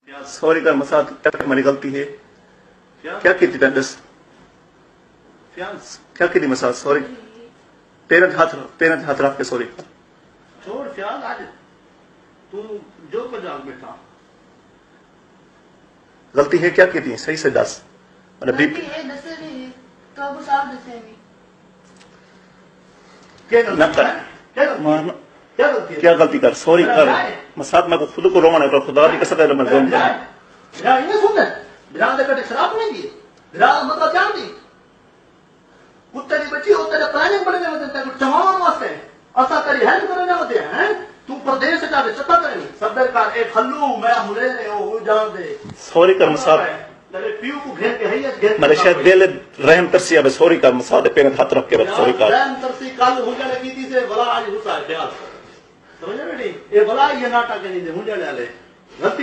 sorry कर मसाद मेरी गलती है क्या की थी दस क्या की थी मसाद सॉरी तेरे हाथ रख के सॉरी कर छोड़ ख्याल आज तू जो पंजाब में था गलती है क्या की थी सही से दस मतलब गलती है दसे भी है तो अब साफ दसे भी क्या ना कर गलती है क्या गलती कर सॉरी कर मसाद मैं खुद को रोना है पर खुदा की कसम है मैं जोन बिरा ये सुन बिरा दे कटे शराब नहीं दी बिरा मतलब जान दी कुत्ते की बच्ची हो तेरे प्लानिंग बने होते हैं कुछ चमावन वास्ते असा करी हेल्प करने होते हैं तू प्रदेश जावे चक्कर करे सरकार एक खल्लू मैं मुरे हो जान दे सॉरी कर मसाद तेरे पीयू को घेर के है घेर मेरे शायद दिल रहम तरसी अब सॉरी कर मसाद पेन हाथ रख के सॉरी कर रहम तरसी कल हो जाने की थी से भला आज हुसा है ख्याल समझ रहे नहीं ये भला ये नाटक नहीं दे मुझे ले गलती